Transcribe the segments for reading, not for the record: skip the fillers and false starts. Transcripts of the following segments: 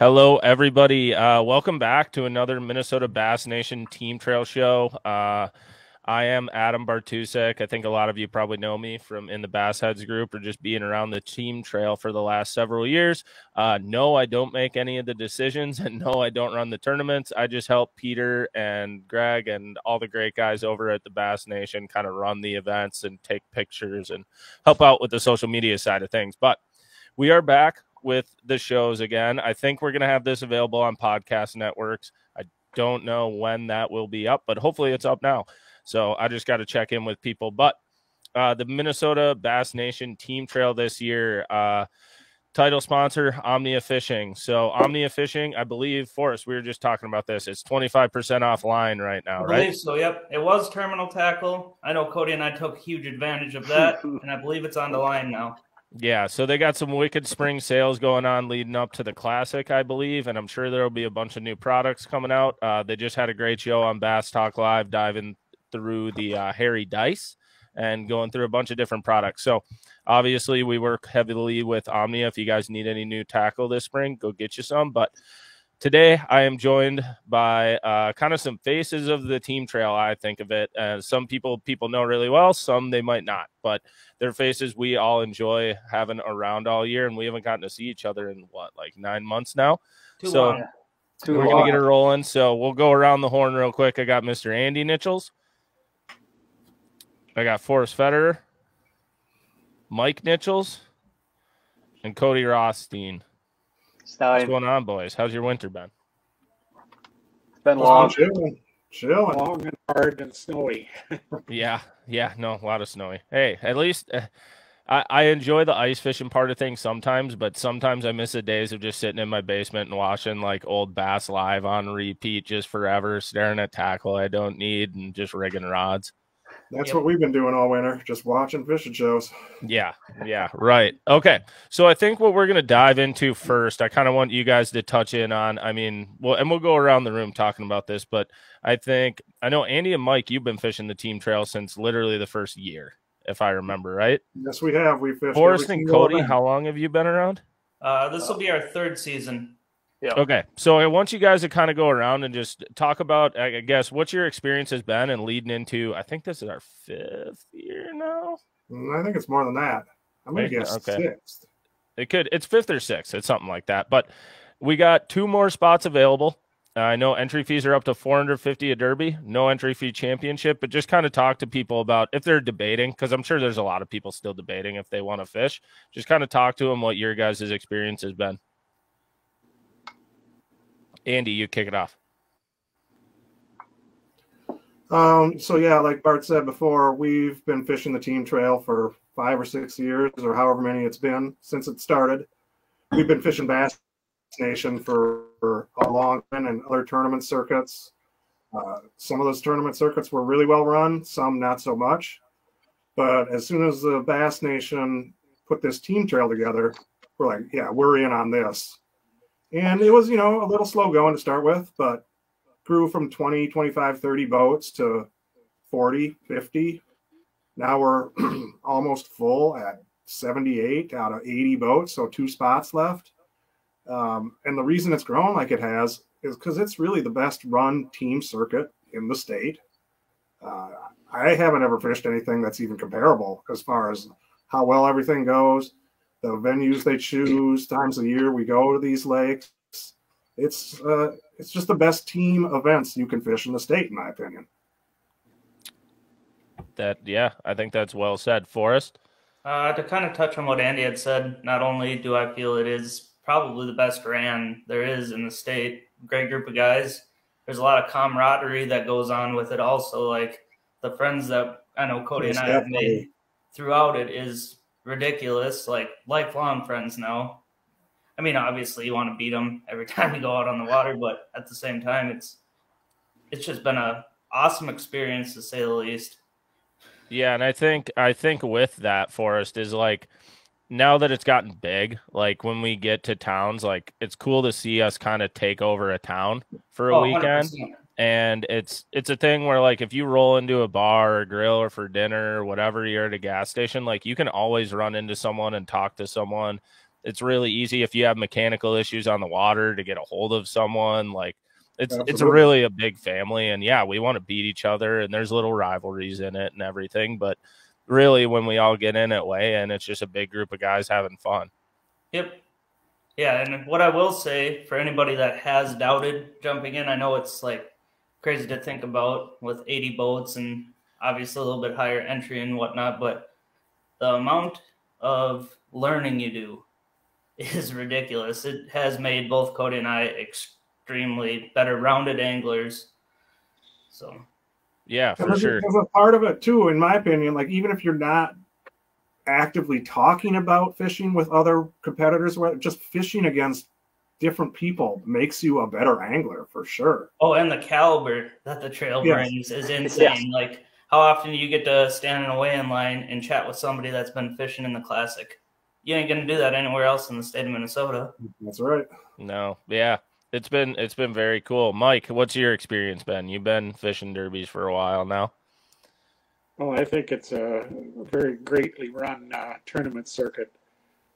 Hello, everybody. Welcome back to another Minnesota Bass Nation Team Trail Show. I am Adam Bartusek. I think a lot of you probably know me from in the Bass Heads group or just being around the team trail for the last several years. No, I don't make any of the decisions, and no, I don't run the tournaments. I just help Peter and Greg and all the great guys over at the Bass Nation kind of run the events and take pictures and help out with the social media side of things. But we are back with the shows again. I think we're going to have this available on podcast networks. I don't know when that will be up, but hopefully it's up now. So I just got to check in with people. But the Minnesota Bass Nation Team Trail this year, title sponsor, Omnia Fishing. So Omnia Fishing, I believe, Forrest, we were just talking about this. It's 25% offline right now, right? I believe so, yep. It was terminal tackle. I know Cody and I took huge advantage of that, and I believe it's on the line now. Yeah, so they got some wicked spring sales going on leading up to the Classic, I believe, and I'm sure there will be a bunch of new products coming out. They just had a great show on Bass Talk Live, diving through the Harry Dice and going through a bunch of different products. So obviously we work heavily with Omnia. If you guys need any new tackle this spring, go get you some. But today I am joined by kind of some faces of the team trail. I think of it as some people know really well, some they might not, but they're faces we all enjoy having around all year, and we haven't gotten to see each other in like 9 months now. We're going to get it rolling. So we'll go around the horn real quick. I got Mr. Andy Nitchals. I got Forrest Fetterer, Mike Nitchals, and Cody Rothstein. What's going on, boys? How's your winter been? It's been long. Chilling. Long and hard and snowy. Yeah, no, a lot of snowy. Hey, at least I enjoy the ice fishing part of things sometimes, but sometimes I miss the days of just sitting in my basement and watching like old Bass Live on repeat just forever, staring at tackle I don't need and just rigging rods. That's what we've been doing all winter, just watching fishing shows. Yeah, right. Okay, so I think what we're going to dive into first, I kind of want you guys to touch in on, we'll go around the room talking about this, but I know Andy and Mike, you've been fishing the team trail since literally the first year, if I remember right. Yes, we have. We fished. Forrest and Cody, how long have you been around? This will be our third season. Yeah. Okay, so I want you guys to kind of go around and just talk about, I guess, what your experience has been and leading into, I think this is our 5th year now. I think it's more than that. I'm going to guess 6th. It's 5th or 6th. It's something like that. But we got 2 more spots available. I know entry fees are up to $450 a derby, no entry fee championship, but just kind of talk to people about if they're debating, because I'm sure there's a lot of people still debating if they want to fish. Just kind of talk to them what your guys' experience has been. Andy, you kick it off. So yeah, like Bart said before, we've been fishing the team trail for 5 or 6 years, or however many it's been since it started. We've been fishing Bass Nation for a long time and other tournament circuits. Some of those tournament circuits were really well run, some not so much. But as soon as the Bass Nation put this team trail together, we're like, yeah, we're in on this. And it was, a little slow going to start with, but grew from 20, 25, 30 boats to 40, 50. Now we're almost full at 78 out of 80 boats, so 2 spots left. And the reason it's grown like it has is because it's really the best run team circuit in the state. I haven't ever fished anything that's even comparable as far as how well everything goes. The venues they choose, times of year we go to these lakes. It's just the best team events you can fish in the state, in my opinion. I think that's well said. Forrest? To kind of touch on what Andy had said, not only do I feel it is probably the best ran there is in the state, great group of guys. There's a lot of camaraderie that goes on with it also. Like the friends that I know Cody and I have made throughout it is ridiculous, like lifelong friends now. I mean, obviously you want to beat them every time you go out on the water, but at the same time, it's just been a awesome experience to say the least. Yeah, and I think with that, Forrest, is like now that it's gotten big, like when we get to towns, like it's cool to see us kind of take over a town for a weekend. 100%. And it's a thing where, like, if you roll into a bar or grill or for dinner or whatever, you're at a gas station, like, you can always run into someone and talk to someone. It's really easy if you have mechanical issues on the water to get a hold of someone. Like it's Absolutely. really a big family, and yeah, we want to beat each other, and there's little rivalries in it and everything. But really, when we all get in at weigh-in, it's just a big group of guys having fun. Yep. Yeah, and what I will say for anybody that has doubted jumping in, I know it's like crazy to think about with 80 boats and obviously a little bit higher entry and whatnot, but the amount of learning you do is ridiculous. It has made both Cody and I extremely better rounded anglers. So yeah, for sure. There's a part of it too, in my opinion, like even if you're not actively talking about fishing with other competitors, just fishing against different people makes you a better angler for sure. Oh, and the caliber that the trail brings is insane. Like how often you get to stand in a weigh-in line and chat with somebody that's been fishing in the Classic. You ain't gonna do that anywhere else in the state of Minnesota. That's right. No, yeah. It's been very cool. Mike, what's your experience been? You've been fishing derbies for a while now. Well, I think it's a very greatly run tournament circuit.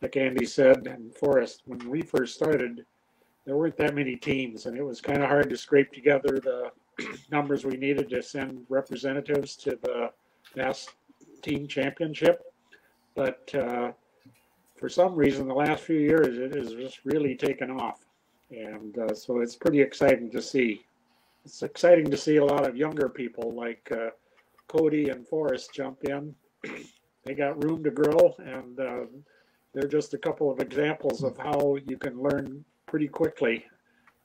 Like Andy said, and Forrest, when we first started, there weren't that many teams, and it was kind of hard to scrape together the numbers we needed to send representatives to the Bass Team Championship. But for some reason, the last few years, it has just really taken off. And so it's pretty exciting to see. It's exciting to see a lot of younger people like Cody and Forrest jump in. They got room to grow, and they're just a couple of examples of how you can learn pretty quickly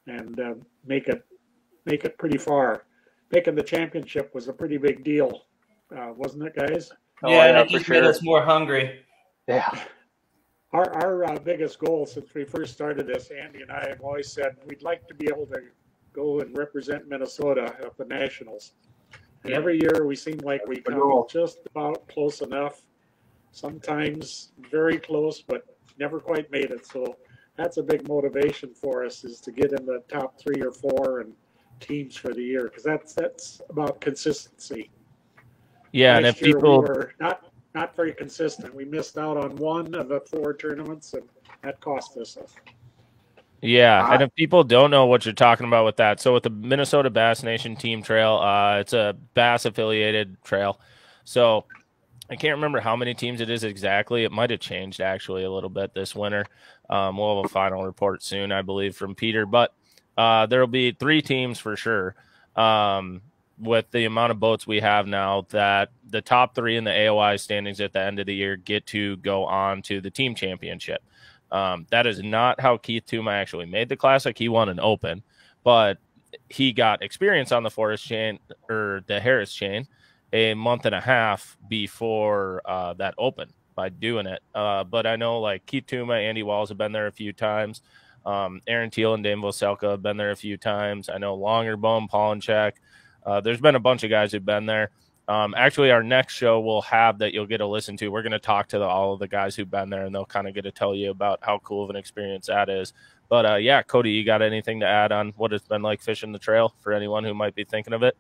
and make it pretty far. Making the championship was a pretty big deal, wasn't it, guys? Yeah, and it just made us more hungry. Yeah. Our biggest goal since we first started this, Andy and I have always said we'd like to be able to go and represent Minnesota at the Nationals. And every year we seem like we come just about close enough, sometimes very close, but never quite made it. So that's a big motivation for us, is to get in the top 3 or 4 and teams for the year, because that's about consistency. Yeah, and if people we were not very consistent. We missed out on 1 of the 4 tournaments, and that cost us. Yeah, and if people don't know what you're talking about with that, so with the Minnesota Bass Nation Team Trail, it's a Bass affiliated trail. So I can't remember how many teams it is exactly. It might have changed actually a little bit this winter. We'll have a final report soon, I believe, from Peter. But there will be 3 teams for sure. With the amount of boats we have now, that the top 3 in the AOI standings at the end of the year get to go on to the team championship. That is not how Keith Tuma actually made the Classic. He won an Open, but he got experience on the Forrest chain or the Harris chain a month and a half before that Open by doing it. But I know like Keith Tuma, Andy Walls have been there a few times. Aaron Teal and Dave Voselka have been there a few times. I know Longerbone, Paulinchek. There's been a bunch of guys who've been there. Actually, our next show we'll have that you'll get to listen to. We're going to talk to all of the guys who've been there, and they'll kind of get to tell you about how cool of an experience that is. But, yeah, Cody, you got anything to add on what it's been like fishing the trail for anyone who might be thinking of it?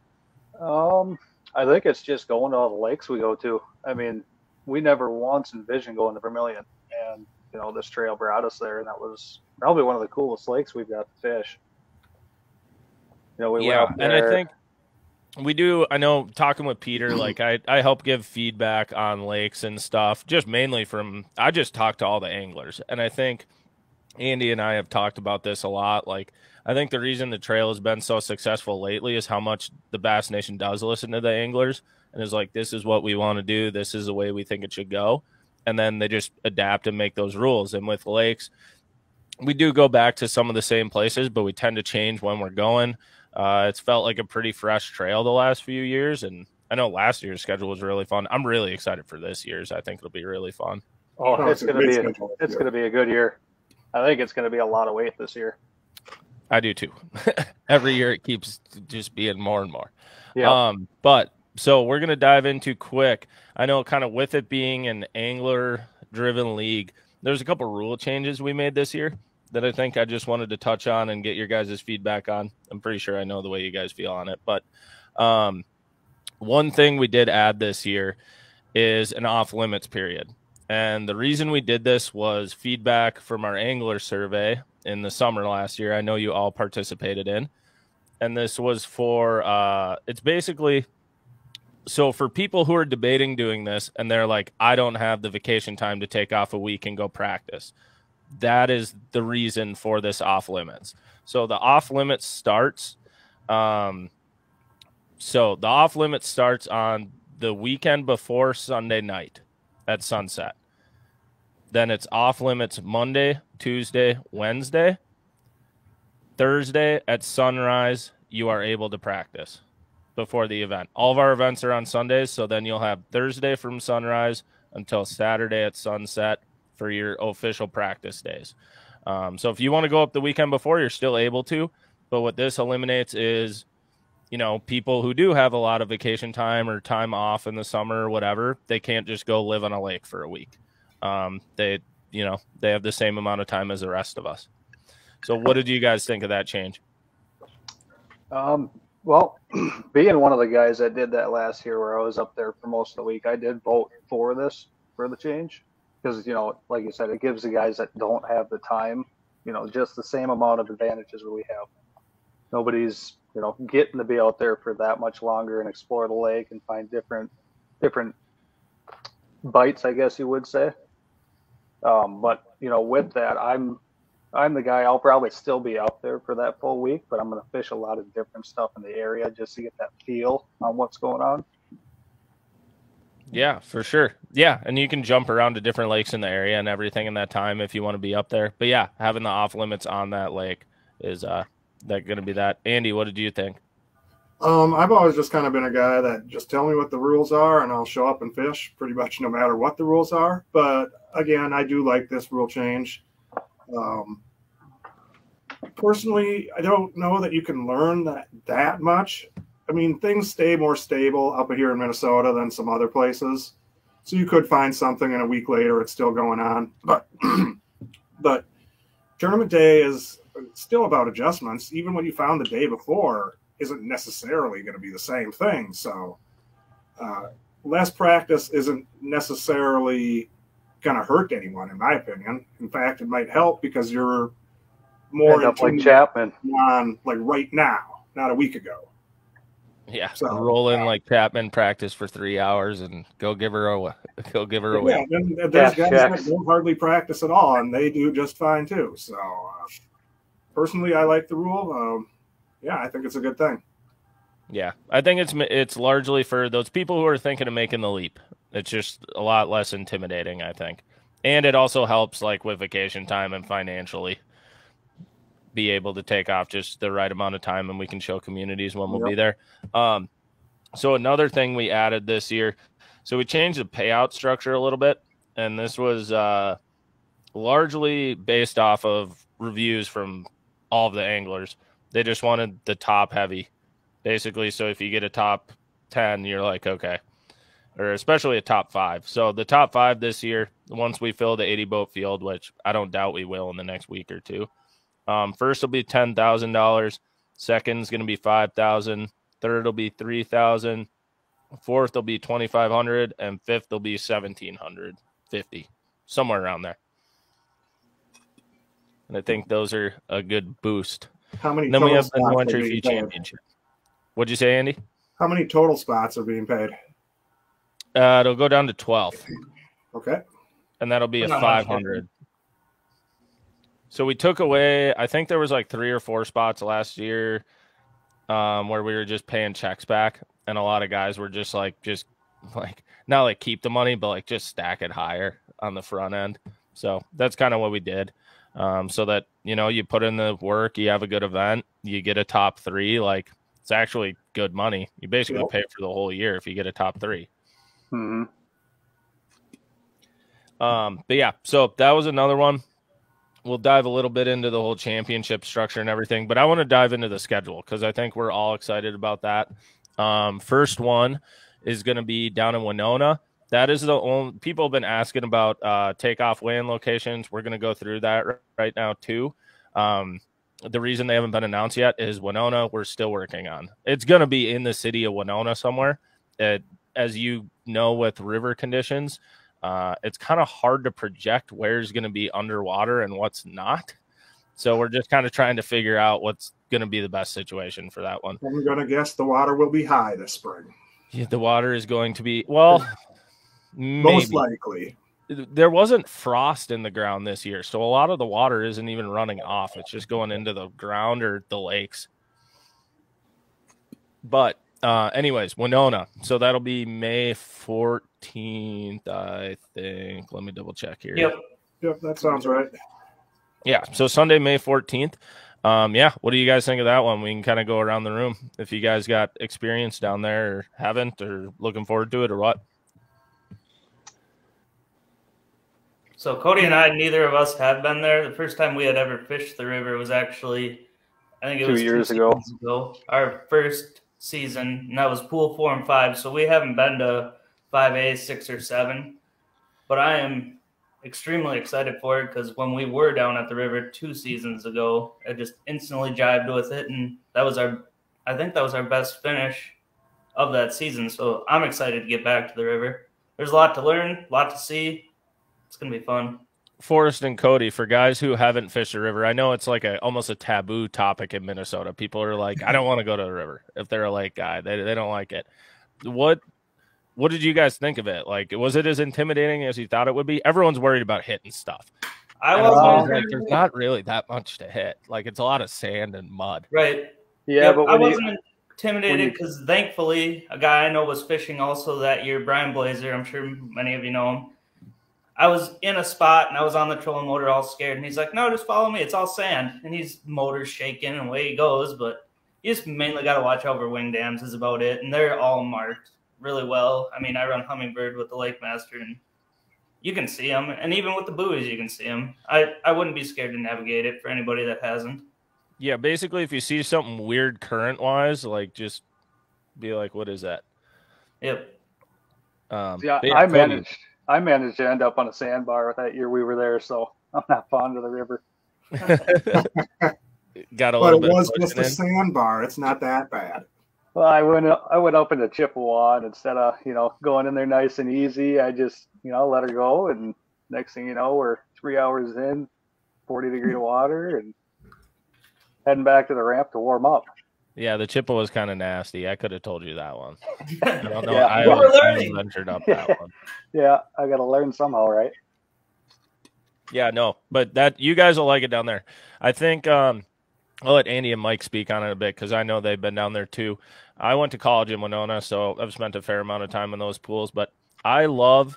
I think it's just going to all the lakes we go to. I mean, we never once envisioned going to Vermilion, and, you know, this trail brought us there, and that was probably one of the coolest lakes we've got to fish. You know, we went up there. And I think we do, I know, talking with Peter, like I help give feedback on lakes and stuff, just mainly I just talk to all the anglers. And I think Andy and I have talked about this a lot. Like, I think the reason the trail has been so successful lately is how much the Bass Nation does listen to the anglers and is like, this is what we want to do. This is the way we think it should go. And then they just adapt and make those rules. And with lakes, we do go back to some of the same places, but we tend to change when we're going. It's felt like a pretty fresh trail the last few years, and I know last year's schedule was really fun. I'm really excited for this year's. I think it'll be really fun. Oh, it's going to be a good year. I think it's going to be a lot of weight this year. I do too. Every year it keeps just being more and more. Yeah. But so we're going to dive into quick. I know kind of with it being an angler-driven league, there's a couple rule changes we made this year that I think I just wanted to touch on and get your guys' feedback on. I'm pretty sure I know the way you guys feel on it. But one thing we did add this year is an off-limits period. And the reason we did this was feedback from our angler survey in the summer last year. I know you all participated in. And this was for, it's basically, so for people who are debating doing this and they're like, I don't have the vacation time to take off a week and go practice. That is the reason for this off limits. So the off limits starts, on the weekend before Sunday night at sunset. Then it's off limits Monday, Tuesday, Wednesday. Thursday at sunrise, you are able to practice before the event. All of our events are on Sundays, so then you'll have Thursday from sunrise until Saturday at sunset for your official practice days. So if you want to go up the weekend before, you're still able to. But what this eliminates is, people who do have a lot of vacation time or time off in the summer or whatever, they can't just go live on a lake for a week. They have the same amount of time as the rest of us. So what did you guys think of that change? Well, being one of the guys that did that last year where I was up there for most of the week, I did vote for the change. Because, like you said, it gives the guys that don't have the time, just the same amount of advantages that we have. Nobody's, getting to be out there for that much longer and explore the lake and find different bites, I guess you would say. But, with that, I'm the guy, I'll probably still be out there for that full week, but I'm going to fish a lot of different stuff in the area just to get that feel on what's going on. Yeah, for sure. Yeah, and you can jump around to different lakes in the area and everything in that time if you want to be up there. But yeah, having the off limits on that lake is that going to be that. Andy, what did you think? I've always just kind of been a guy that just tell me what the rules are and I'll show up and fish pretty much no matter what the rules are. But again, I do like this rule change. Personally, I don't know that you can learn that much. I mean, things stay more stable up here in Minnesota than some other places. So you could find something and a week later it's still going on. But tournament day is still about adjustments. Even what you found the day before isn't necessarily going to be the same thing. So less practice isn't necessarily going to hurt anyone, in my opinion. In fact, it might help because you're more like Chapman on like right now, not a week ago. Yeah, so roll in like Chapman, practice for 3 hours, and go give her a win. Yeah, and there's guys that don't hardly practice at all, and they do just fine too. So, personally, I like the rule. I think it's a good thing. Yeah, I think it's largely for those people who are thinking of making the leap. It's just a lot less intimidating, I think, and it also helps like with vacation time and financially be able to take off just the right amount of time, and we can show communities when we'll be there. So another thing we added this year, so we changed the payout structure a little bit, and this was largely based off of reviews from all of the anglers. They just wanted the top heavy, basically. So if you get a top 10, you're like, okay, or especially a top 5. So the top 5 this year, once we fill the 80 boat field, which I don't doubt we will in the next week or two. First will be $10,000. Second's going to be $5,000. Third will be $3,000. Fourth will be $2,500, and fifth will be $1,750, somewhere around there. And I think those are a good boost. How many? And then we have the no entry fee championship. What'd you say, Andy? How many total spots are being paid? It'll go down to 12. Okay. And that'll be a 500. So we took away, I think there was like 3 or 4 spots last year where we were just paying checks back. And a lot of guys were just like not like keep the money, but like just stack it higher on the front end. So that's kind of what we did. So that, you put in the work, you have a good event, you get a top 3, like it's actually good money. You basically pay for the whole year if you get a top 3. Mm-hmm. But yeah, so that was another one. We'll dive a little bit into the whole championship structure and everything, but I want to dive into the schedule because I think we're all excited about that. First one is going to be down in Winona. That is the only people have been asking about takeoff weigh-in locations. We're going to go through that right now too. The reason they haven't been announced yet is Winona. We're still working on. It's going to be in the city of Winona somewhere. As you know, with river conditions, it's kind of hard to project where's going to be underwater and what's not. So we're just kind of trying to figure out what's going to be the best situation for that one. I'm going to guess the water will be high this spring. Yeah, the water is going to be, well, most maybe. likely. There wasn't frost in the ground this year, so a lot of the water isn't even running off. It's just going into the ground or the lakes. But anyways, Winona. So that'll be May 14th, I think. Let me double check here. Yep, that sounds right. Yeah, so Sunday, May 14th. Yeah, what do you guys think of that one? We can kind of go around the room if you guys got experience down there or haven't or looking forward to it or what. So Cody and I, neither of us have been there. The first time we had ever fished the river was actually, I think it was 2 years ago. Our first season, and that was pool 4 and 5. So we haven't been to 5A, 6, or 7. But I am extremely excited for it because when we were down at the river 2 seasons ago, I just instantly jived with it, and I think that was our best finish of that season. So I'm excited to get back to the river. There's a lot to learn, a lot to see. It's going to be fun. Forrest and Cody, for guys who haven't fished the river, I know it's like almost a taboo topic in Minnesota. People are like, I don't want to go to the river if they're a lake guy. They don't like it. What did you guys think of it? Like, was it as intimidating as you thought it would be? Everyone's worried about hitting stuff. There's not really that much to hit. Like, it's a lot of sand and mud. Right. Yeah, but I wasn't intimidated because thankfully a guy I know was fishing also that year, Brian Blazer. I'm sure many of you know him. I was in a spot and I was on the trolling motor all scared. And he's like, no, just follow me. It's all sand. And he's motor's shaking and away he goes. But you just mainly got to watch out for wing dams is about it. And they're all marked really well. I mean, I run Hummingbird with the Lake Master and you can see them. And even with the buoys, you can see them. I wouldn't be scared to navigate it for anybody that hasn't. Yeah, basically, if you see something weird current-wise, like, just be like, what is that? Yep. Yeah, Cody, I managed to end up on a sandbar that year we were there, so I'm not fond of the river. got a little bit. But it was just a sandbar. It's not that bad. Well, I went up into Chippewa, and instead of going in there nice and easy, I just let her go, and next thing you know, we're 3 hours in, 40-degree water, and heading back to the ramp to warm up. Yeah, the Chippewa was kind of nasty. I could have told you that one. I don't know. Yeah. I ventured up that one. Yeah, I got to learn somehow, right? Yeah, no, but that you guys will like it down there. I think I'll let Andy and Mike speak on it a bit because I know they've been down there too. I went to college in Winona, so I've spent a fair amount of time in those pools. But I love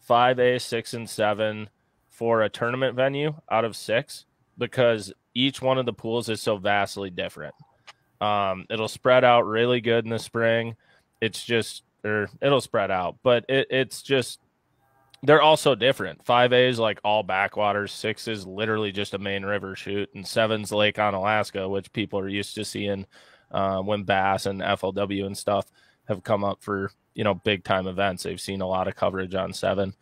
5A, 6, and 7 for a tournament venue out of 6 because each one of the pools is so vastly different. It'll spread out really good in the spring. It'll spread out, but it's just they're all so different. 5A is like all backwaters. 6 is literally just a main river shoot, and 7's Lake on Alaska, which people are used to seeing when bass and FLW and stuff have come up for big time events. They've seen a lot of coverage on 7.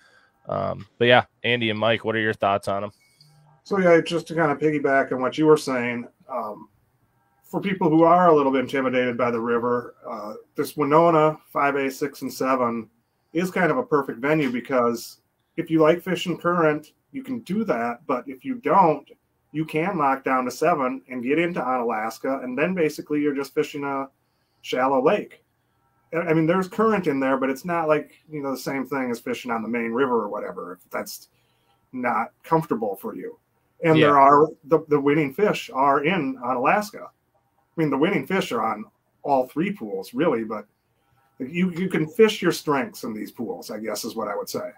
But yeah, Andy and Mike, what are your thoughts on them? So yeah, just to kind of piggyback on what you were saying, for people who are a little bit intimidated by the river, this Winona 5A, 6, and 7 is kind of a perfect venue because if you like fishing current, you can do that. But if you don't, you can lock down to 7 and get into Onalaska, and then basically you're just fishing a shallow lake. I mean, there's current in there, but it's not like the same thing as fishing on the main river or whatever. If that's not comfortable for you, and Yeah. there are the winning fish are in Onalaska. I mean, the winning fish are on all 3 pools, really, but you can fish your strengths in these pools, I guess is what I would say.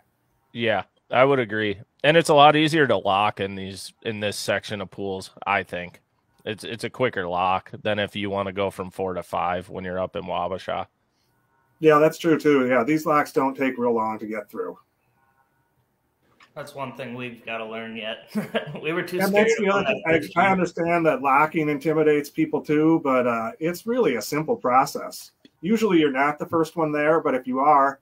Yeah, I would agree. And it's a lot easier to lock in this section of pools, I think. It's a quicker lock than if you want to go from 4 to 5 when you're up in Wabasha. Yeah, that's true, too. Yeah, these locks don't take real long to get through. That's one thing we've got to learn yet. We were too And scared. that's the other thing. I understand that locking intimidates people too, but it's really a simple process. Usually you're not the first one there, but if you are,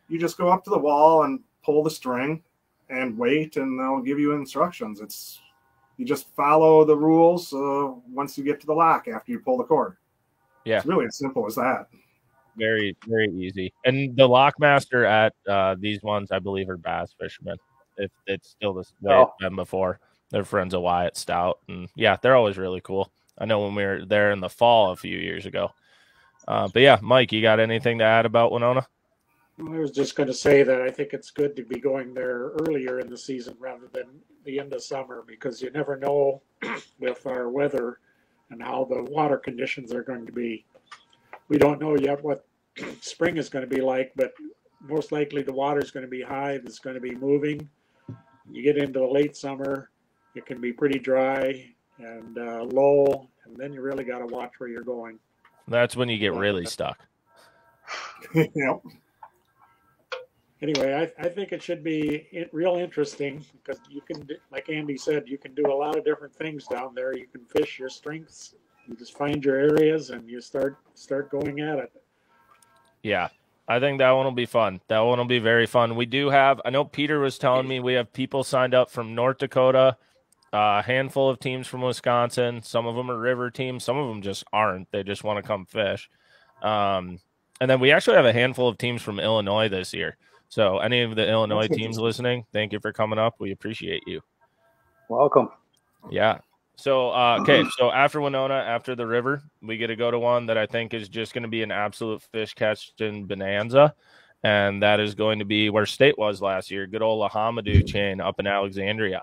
you just go up to the wall and pull the string and wait, and they'll give you instructions. You just follow the rules once you get to the lock after you pull the cord. Yeah. It's really as simple as that. Very, very easy. And the lockmaster at these ones, I believe, are bass fishermen. If it's still the way it's been before. They're friends of Wyatt Stout. And yeah, they're always really cool. I know when we were there in the fall a few years ago. But yeah, Mike, you got anything to add about Winona? I was just going to say that I think it's good to be going there earlier in the season rather than the end of summer, because you never know with our weather and how the water conditions are going to be. We don't know yet what spring is going to be like, but most likely the water is going to be high. It's going to be moving. You get into the late summer, it can be pretty dry and low, and then you really got to watch where you're going. That's when you get really stuck. Yep. Anyway, I think it should be real interesting because you can, like Andy said, you can do a lot of different things down there. You can fish your strengths. You just find your areas and you start going at it. Yeah, I think that one will be fun. That one will be very fun. We do have, I know Peter was telling me we have people signed up from North Dakota, a handful of teams from Wisconsin. Some of them are river teams. Some of them just aren't. They just want to come fish. And then we actually have a handful of teams from Illinois this year. So any of the Illinois teams listening, thank you for coming up. We appreciate you. Welcome. Yeah. So, okay. So after Winona, after the river, we get to go to one that I think is just going to be an absolute fish catching bonanza. And that is going to be where State was last year. Good old Homme chain up in Alexandria.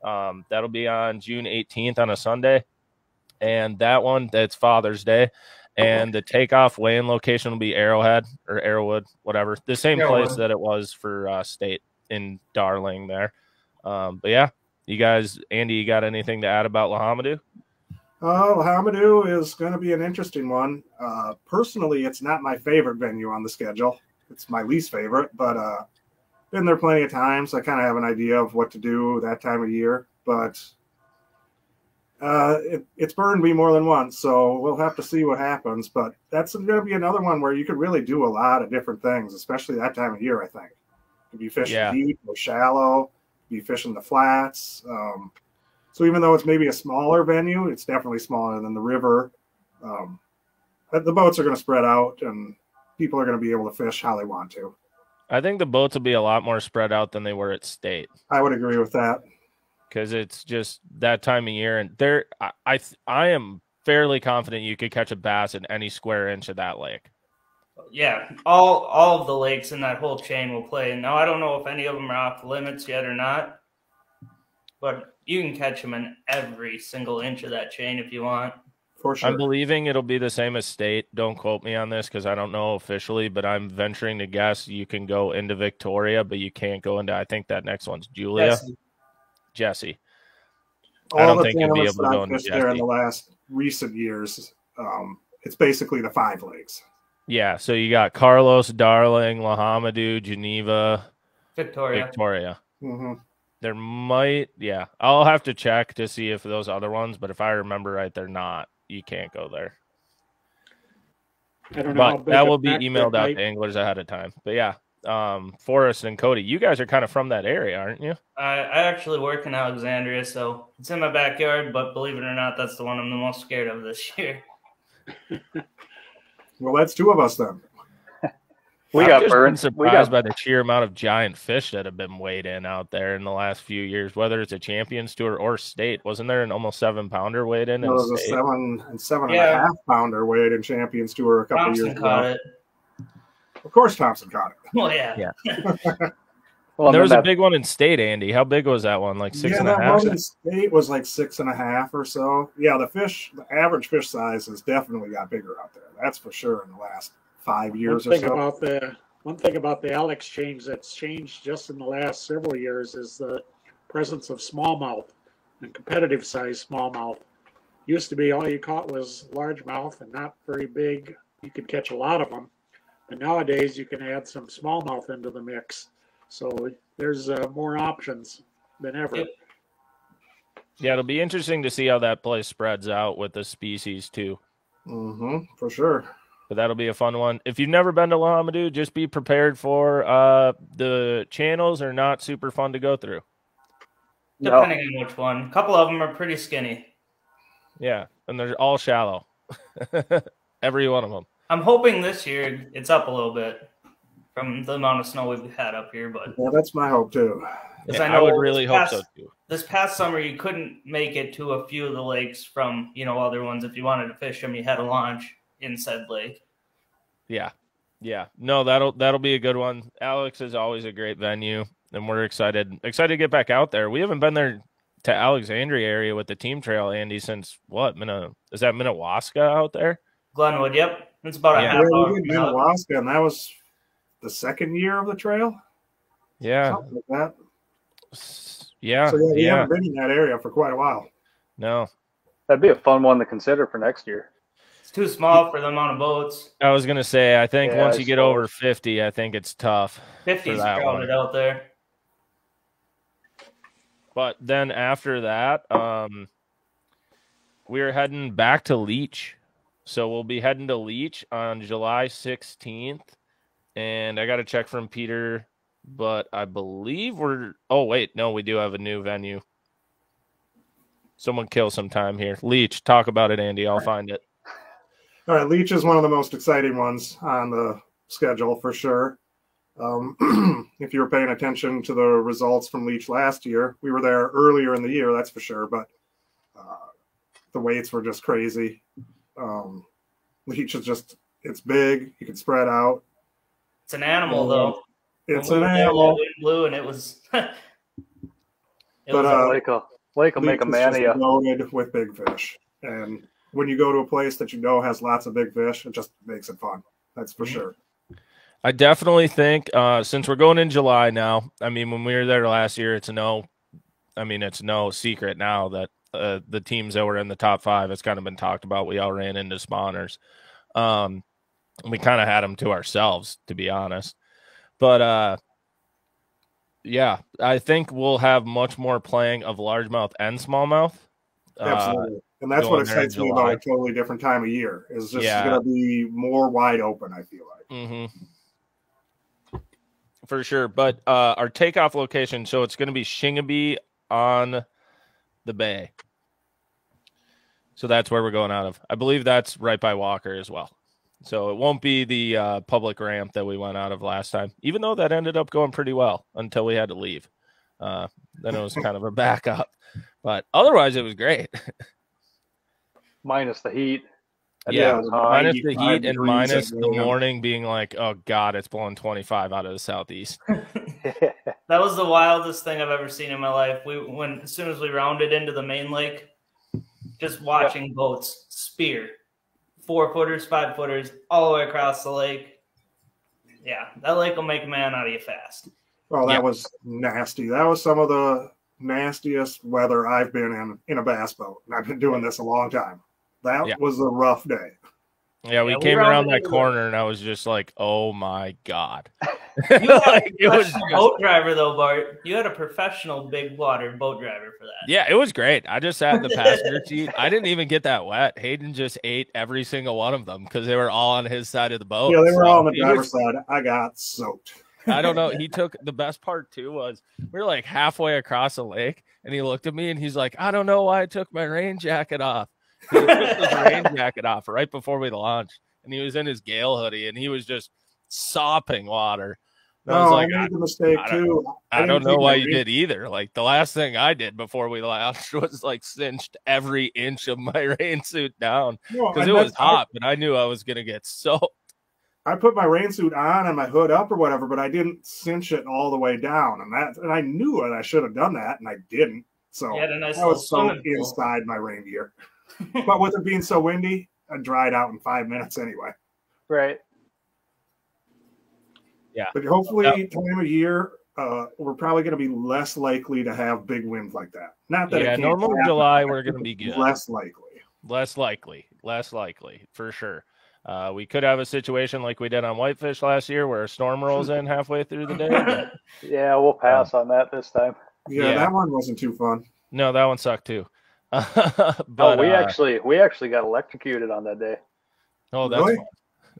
That'll be on June 18th on a Sunday. And that one, that's Father's Day. And the takeoff weigh-in location will be Arrowhead or Arrowwood, whatever. The same place that it was for State in Darling there. But yeah, you guys, Andy, you got anything to add about Lahamadou? Lahamadou is going to be an interesting one. Personally, it's not my favorite venue on the schedule. It's my least favorite, but been there plenty of times. So I kind of have an idea of what to do that time of year. But it's burned me more than once, so we'll have to see what happens. But that's going to be another one where you could really do a lot of different things, especially that time of year, I think. You could be fishing deep or shallow, be fishing the flats. So even though it's maybe a smaller venue, it's definitely smaller than the river. The boats are going to spread out, and people are going to be able to fish how they want to. I think the boats will be a lot more spread out than they were at State. I would agree with that. Because it's just that time of year, and there, I am fairly confident you could catch a bass in any square inch of that lake. Yeah, all of the lakes in that whole chain will play. Now, I don't know if any of them are off limits yet or not, but you can catch them in every single inch of that chain if you want. For sure. I'm believing it'll be the same as State. Don't quote me on this because I don't know officially, but I'm venturing to guess you can go into Victoria, but you can't go into, I think that next one's Julia. Jesse. I don't think you'll be able to go into Jesse. There in the last recent years, it's basically the 5 lakes. Yeah, so you got Carlos, Darling, Lahamadou, Geneva, Victoria. Mm-hmm. There might, I'll have to check to see if those other ones, but if I remember right, they're not. You can't go there. I don't know. But that will be emailed out to anglers ahead of time. But yeah. Forrest and Cody, you guys are kind of from that area, aren't you? I actually work in Alexandria, so it's in my backyard, but believe it or not, that's the one I'm the most scared of this year. Well, that's 2 of us then. We got burned. Surprised by the sheer amount of giant fish that have been weighed in out there in the last few years, whether it's a Champions Tour or State. Wasn't there an almost 7-pounder weighed in? It was a 7.5 pounder weighed in Champions Tour a couple years ago. Caught it. Of course, Thompson caught it. Well, yeah. Well, there was a big one in State, Andy. How big was that one? Like 6.5? That one in State was like 6.5 or so. Yeah, the average fish size has definitely got bigger out there. That's for sure in the last 5 years or so. One thing about the Alex change that's changed just in the last several years is the presence of smallmouth and competitive size smallmouth. Used to be all you caught was largemouth and not very big. You could catch a lot of them. And nowadays you can add some smallmouth into the mix. So there's more options than ever. Yeah, it'll be interesting to see how that place spreads out with the species too. Mm-hmm, for sure. But that'll be a fun one. If you've never been to Lahamadou, just be prepared for the channels are not super fun to go through. Depending on which one. A couple of them are pretty skinny. Yeah, and they're all shallow. Every one of them. I'm hoping this year it's up a little bit from the amount of snow we've had up here. But Yeah, that's my hope too. because I would really hope so too. This past summer, you couldn't make it to a few of the lakes from other ones. If you wanted to fish them, you had to launch in said lake. Yeah. No, that'll be a good one. Alex is always a great venue, and we're excited to get back out there. We haven't been there to Alexandria area with the team trail, Andy, since what? Is that Minnewaska out there? Glenwood, yep. It's about a half hour. We did Minnewaska, and that was the second year of the trail. Yeah. Something like that. Yeah. So we haven't been in that area for quite a while. No. That'd be a fun one to consider for next year. It's too small for the amount of boats. I was gonna say, I think once you get over 50, I think it's tough. 50 is crowded out there. But then after that, we're heading back to Leech. So we'll be heading to Leech on July 16th. And I got a check from Peter, but I believe we do have a new venue. Someone kill some time here. Leech, talk about it, Andy. I'll find it. All right, Leech is one of the most exciting ones on the schedule for sure. If you were paying attention to the results from Leech last year, we were there earlier in the year, that's for sure, but the weights were just crazy. Leech is it's big, you can spread out. It's an animal, though. It's an animal. Wind blew, and it was. Lake will make a man of you. Loaded with big fish, and when you go to a place that has lots of big fish, it just makes it fun. That's for sure. I definitely think since we're going in July now, I mean, when we were there last year, it's no secret now that the teams that were in the top 5, it's kind of been talked about. We all ran into spawners. We kind of had them to ourselves, to be honest. But yeah, I think we'll have much more playing of largemouth and smallmouth. Absolutely. And that's what excites me about a totally different time of year. It's just going to be more wide open, I feel like. Mm-hmm. For sure. But our takeoff location, so it's going to be Shingabee on the bay. So that's where we're going out of. I believe that's right by Walker as well. So it won't be the public ramp that we went out of last time, even though that ended up going pretty well until we had to leave. Then it was kind of a backup. But otherwise, it was great. Minus the heat. Yeah, minus the heat and minus the morning being like, oh, God, it's blowing 25 out of the southeast. That was the wildest thing I've ever seen in my life. As soon as we rounded into the main lake, just watching boats spear 4-footers, 5-footers, all the way across the lake. Yeah, that lake will make a man out of you fast. Oh, that was nasty. That was some of the nastiest weather I've been in a bass boat. And I've been doing this a long time. That was a rough day. Yeah, we came around that corner, and I was just like, "Oh my God!" You was a boat driver, though, Bart. You had a professional big water boat driver for that. Yeah, it was great. I just sat in the passenger seat. I didn't even get that wet. Hayden just ate every single one of them because they were all on his side of the boat. Yeah, they were all on the driver's side. I got soaked. I don't know. He took the best part too was we were like halfway across the lake, and he looked at me and he's like, "I don't know why I took my rain jacket off." He took his rain jacket off right before we launched, and he was in his Gale hoodie, and he was just sopping water. And I was like, I made the mistake too. I don't know why you did either. Like the last thing I did before we launched was like cinched every inch of my rain suit down because it was hot, but I knew I was gonna get soaked. I put my rain suit on and my hood up or whatever, but I didn't cinch it all the way down, and I knew it. I should have done that, and I didn't. So I was soaked inside my rain gear. But with it being so windy, I dried out in 5 minutes anyway. Right. Yeah. But hopefully, time of year, we're probably going to be less likely to have big winds like that. Not that normal July, we're going to be good. Less likely, for sure. We could have a situation like we did on Whitefish last year where a storm rolls in halfway through the day. But, yeah, we'll pass on that this time. Yeah, that one wasn't too fun. No, that one sucked too. But we actually got electrocuted on that day. Oh, that's really? Fun.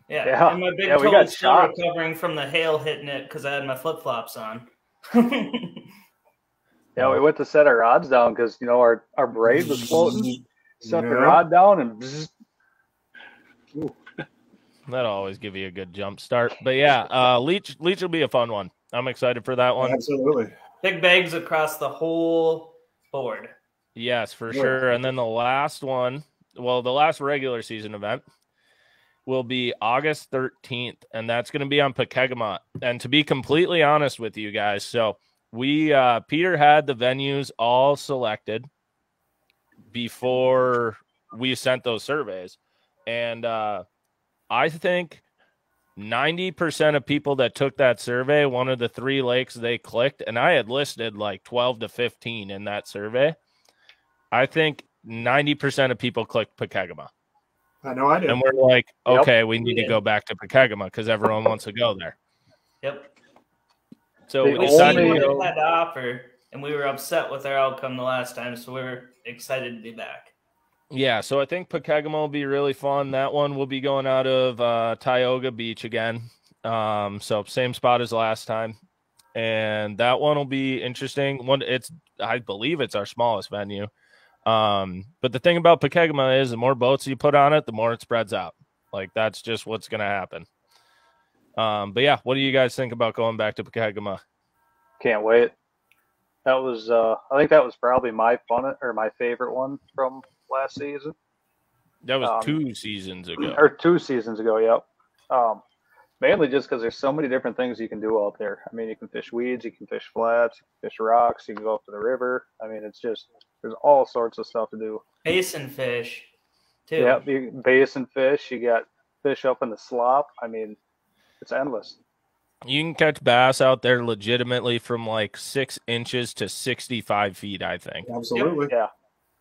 Yeah. And my big toe was still recovering from the hail hitting it because I had my flip flops on. Yeah, we went to set our rods down because our braid was floating. Set the rod down and bzzz. That'll always give you a good jump start. But yeah, Leech will be a fun one. I'm excited for that one. Absolutely. Big bags across the whole board. Yes, for sure. And then the last one, well, the last regular season event will be August 13th, and that's going to be on Pokegama. And to be completely honest with you guys, so we Peter had the venues all selected before we sent those surveys. And I think 90% of people that took that survey, one of the 3 lakes they clicked, and I had listed like 12 to 15 in that survey. I think 90% of people clicked Pokegama. I know I did. And we're like, okay, we need to go back to Pokegama because everyone wants to go there. Yep. So The we decided We to go. had to offer, and we were upset with our outcome the last time, so we're excited to be back. Yeah, so I think Pokegama will be really fun. That one will be going out of Tioga Beach again. So same spot as last time. And that one will be interesting. I believe it's our smallest venue. But the thing about Pokegama is the more boats you put on it, the more it spreads out. Like that's just what's going to happen. But yeah, what do you guys think about going back to Pokegama? Can't wait. That was, I think that was probably my favorite one from last season. That was 2 seasons ago. Or 2 seasons ago, yep. Mainly just because there's so many different things you can do out there. I mean, you can fish weeds, you can fish flats, you can fish rocks, you can go up to the river. I mean, it's just, there's all sorts of stuff to do. Basin fish, too. Yeah, basin fish, you got fish up in the slop. I mean, it's endless. You can catch bass out there legitimately from like 6 inches to 65 feet, I think. Absolutely. Yeah.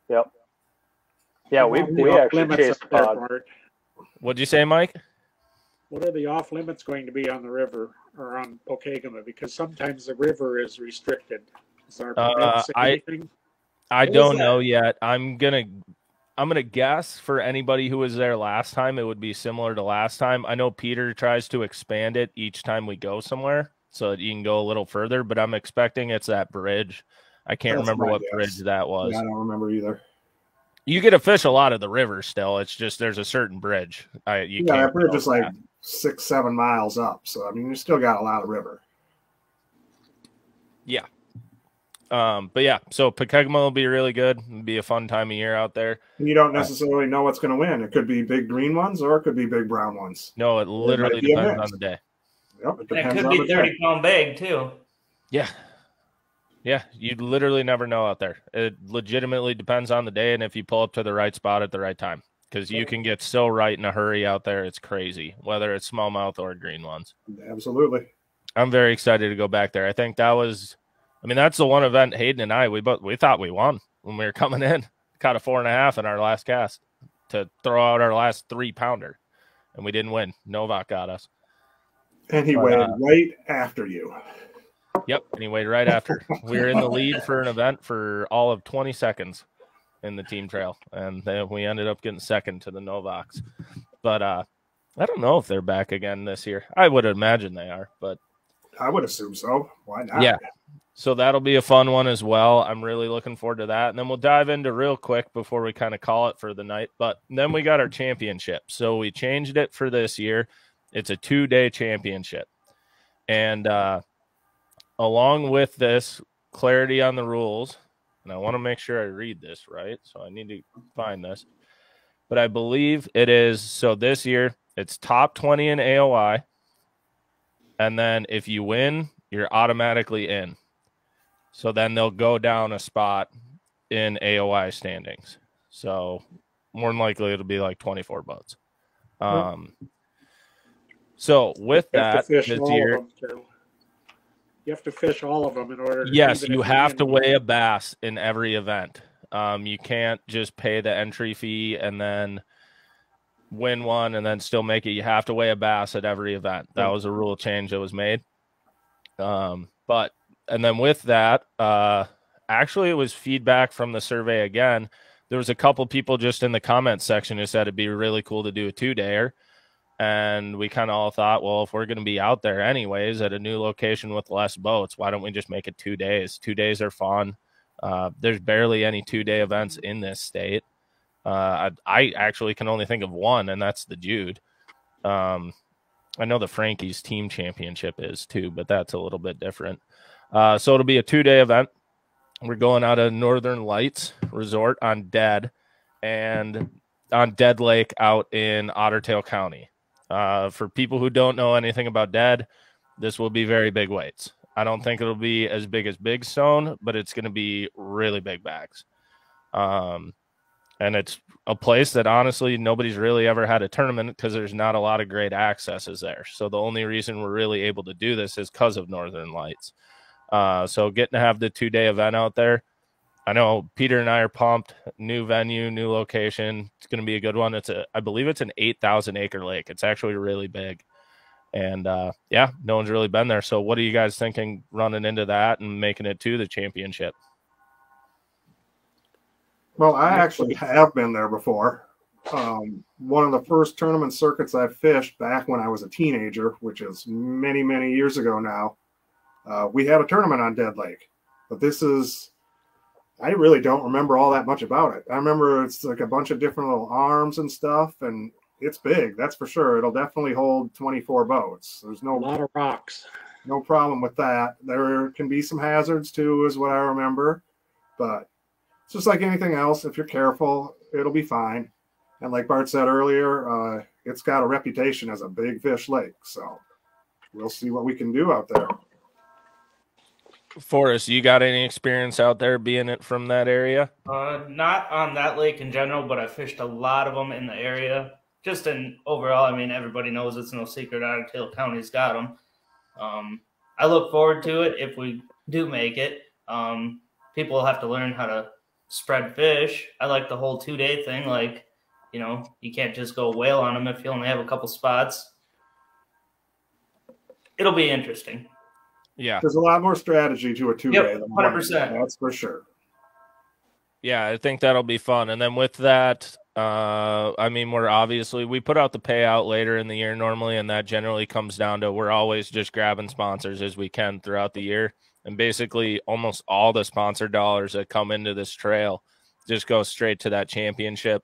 Yep. Yeah, we actually chased a pod. What'd you say, Mike? What are the off limits going to be on the river or on Pokegama? Because sometimes the river is restricted. Is there anything? I don't know yet. I'm gonna guess for anybody who was there last time, it would be similar to last time. I know Peter tries to expand it each time we go somewhere so that you can go a little further, but I'm expecting it's that bridge. I can't remember what bridge that was. Yeah, I don't remember either. You get to fish a lot of the river still. It's just there's a certain bridge. That bridge is like 6-7 miles up. So I mean, you still got a lot of river. Yeah. But yeah, so Pokegama will be really good. It'll be a fun time of year out there. And you don't necessarily know what's going to win. It could be big green ones or it could be big brown ones. No, it literally depends on the day. Yep, it could be 30-pound bag too. Yeah. Yeah, you literally never know out there. It legitimately depends on the day and if you pull up to the right spot at the right time. Because you can get so right in a hurry out there. It's crazy, whether it's smallmouth or green ones. Absolutely. I'm very excited to go back there. I think that's the one event Hayden and I, we thought we won when we were coming in. Caught a 4.5 in our last cast to throw out our last 3-pounder. And we didn't win. Novak got us. And he weighed right after you. Yep, and he weighed right after. We were in the lead for an event for all of 20 seconds in the team trail, and then we ended up getting second to the Novaks. But I don't know if they're back again this year. I would imagine they are, but I would assume so. Why not? Yeah, so that'll be a fun one as well. I'm really looking forward to that, and then we'll dive into real quick before we kind of call it for the night. But then we got our championship, so we changed it for this year. It's a 2-day championship, and along with this, clarity on the rules, and I want to make sure I read this right, so I need to find this. But I believe it is, so this year, it's top 20 in AOI, and then if you win, you're automatically in. So then they'll go down a spot in AOI standings. So more than likely, it'll be like 24 boats. So with that, this year... You have to fish all of them in order to. Yes, you have to weigh a bass in every event. You can't just pay the entry fee and then win one and then still make it. You have to weigh a bass at every event. That was a rule change that was made. And then with that, actually it was feedback from the survey again. There was a couple people just in the comments section who said it'd be really cool to do a 2-dayer. And we kind of all thought, well, if we're going to be out there anyways at a new location with less boats, why don't we just make it 2 days? 2 days are fun. There's barely any 2-day events in this state. I actually can only think of one, and that's the Jude. I know the Frankie's team championship is too, but that's a little bit different. So it'll be a 2-day event. We're going out of Northern Lights Resort on Dead and on Dead Lake out in Otter Tail County. For people who don't know anything about Dead, this will be very big weights. I don't think it'll be as big as Big Stone, but it's going to be really big bags. And it's a place that honestly nobody's really ever had a tournament because there's not a lot of great accesses there. So the only reason we're really able to do this is because of Northern Lights. So getting to have the 2-day event out there, I know Peter and I are pumped. New venue, new location. It's going to be a good one. I believe it's an 8,000 acre lake. It's actually really big. And yeah, no one's really been there. So what are you guys thinking running into that and making it to the championship? Well, I actually have been there before. One of the first tournament circuits I fished back when I was a teenager, which is many, many years ago now, we had a tournament on Dead Lake. But I really don't remember all that much about it. I remember it's like a bunch of different little arms and stuff, and it's big, that's for sure. It'll definitely hold 24 boats. There's A lot of rocks. no problem with that. There can be some hazards too, is what I remember. But it's just like anything else. If you're careful, it'll be fine. And like Bart said earlier, it's got a reputation as a big fish lake. So we'll see what we can do out there. Forrest, you got any experience out there being it from that area? Not on that lake in general, but I fished a lot of them in the area. Just in overall, I mean, everybody knows it's no secret Otter Tail County's got them. I look forward to it if we do make it. People will have to learn how to spread fish. I like the whole 2-day thing. Like, you know, you can't just go whale on them if you only have a couple spots. It'll be interesting. Yeah. There's a lot more strategy to a 2-day. Yep, 100%. That's for sure. Yeah, I think that'll be fun. And then with that, I mean, we put out the payout later in the year normally, and that generally comes down to we're always just grabbing sponsors as we can throughout the year. And basically almost all the sponsor dollars that come into this trail just go straight to that championship,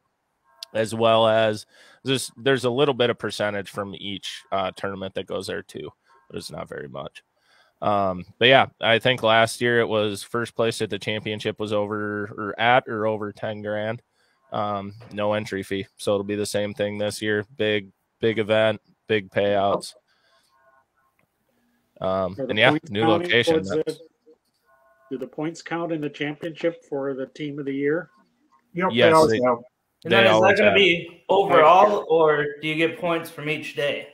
as well as there's a little bit of percentage from each tournament that goes there too, but it's not very much. But yeah, I think last year it was first place at the championship was over 10 grand. No entry fee. So it'll be the same thing this year. Big event, big payouts. And yeah, new location. Do the points count in the championship for the team of the year? Yep, Yes, they And then is that going to be overall, or do you get points from each day,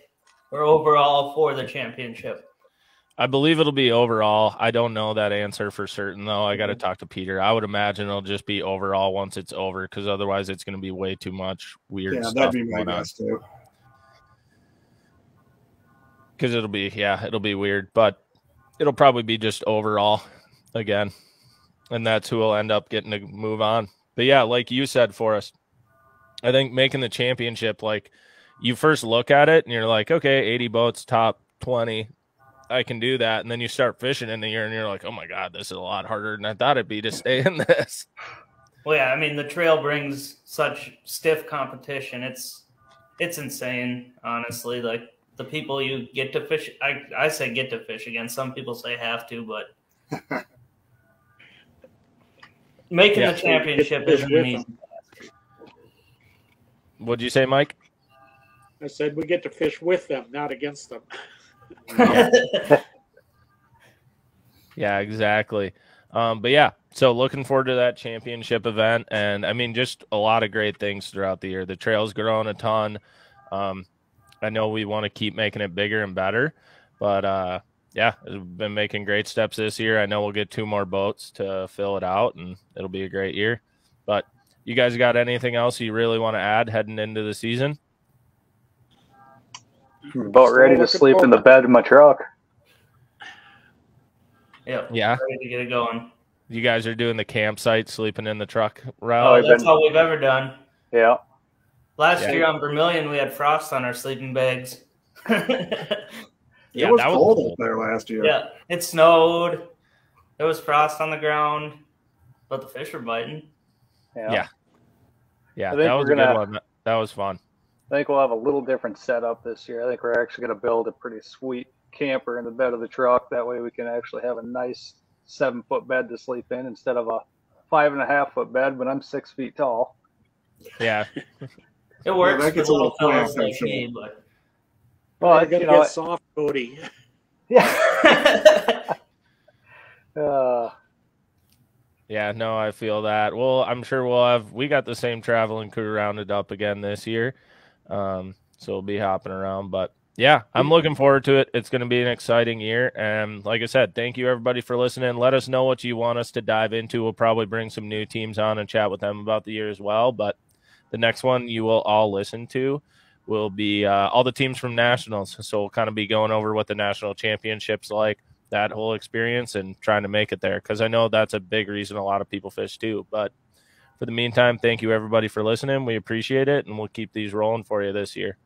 or overall for the championship? I believe it'll be overall. I don't know that answer for certain, though. I got to talk to Peter. I would imagine it'll just be overall once it's over, because otherwise it's going to be way too much weird stuff. Yeah, that'd be my guess too. Because it'll be weird, but it'll probably be just overall again, and that's who will end up getting to move on. But yeah, like you said, Forrest, I think making the championship, like you first look at it and you're like, okay, 80 boats, top 20. I can do that. And then you start fishing in the year and you're like, oh my God, this is a lot harder than I thought it'd be to stay in this. Well, yeah, I mean, the trail brings such stiff competition. It's insane, honestly. Like the people you get to fish, I say get to fish against. Some people say have to, but making the championship isn't easy. What'd you say, Mike? I said we get to fish with them, not against them. Yeah, exactly. But yeah, so looking forward to that championship event. And I mean, just a lot of great things throughout the year. The trail's grown a ton. I know we want to keep making it bigger and better, but yeah, we've been making great steps this year. I know we'll get 2 more boats to fill it out, and it'll be a great year. But you guys got anything else you really want to add heading into the season? I'm about ready to sleep in the bed of my truck. Yep. Yeah. Ready to get it going. You guys are doing the campsite, sleeping in the truck route? Oh, that's all we've ever done. Yeah. Last year on Vermilion, we had frost on our sleeping bags. Yeah, it was cold up there last year. Yeah, it snowed. There was frost on the ground, but the fish were biting. Yeah. I think That was a good one. That was fun. I think we'll have a little different setup this year. I think we're actually going to build a pretty sweet camper in the bed of the truck. That way we can actually have a nice 7-foot bed to sleep in instead of a 5.5-foot bed when I'm 6 feet tall. Yeah. It works that for gets a little little fellas cramped, like I'm me, but Well, I gotta get soft, Cody. Yeah. Yeah, no, I feel that. Well, I'm sure we got the same traveling crew rounded up again this year. So we'll be hopping around, but yeah, I'm looking forward to it. It's going to be an exciting year. And like I said, thank you everybody for listening. Let us know what you want us to dive into. We'll probably bring some new teams on and chat with them about the year as well. But the next one you will all listen to will be all the teams from nationals. So we'll kind of be going over what the national championship's like, that whole experience, and trying to make it there, because I know that's a big reason a lot of people fish too. But for the meantime, thank you everybody for listening. We appreciate it, and we'll keep these rolling for you this year.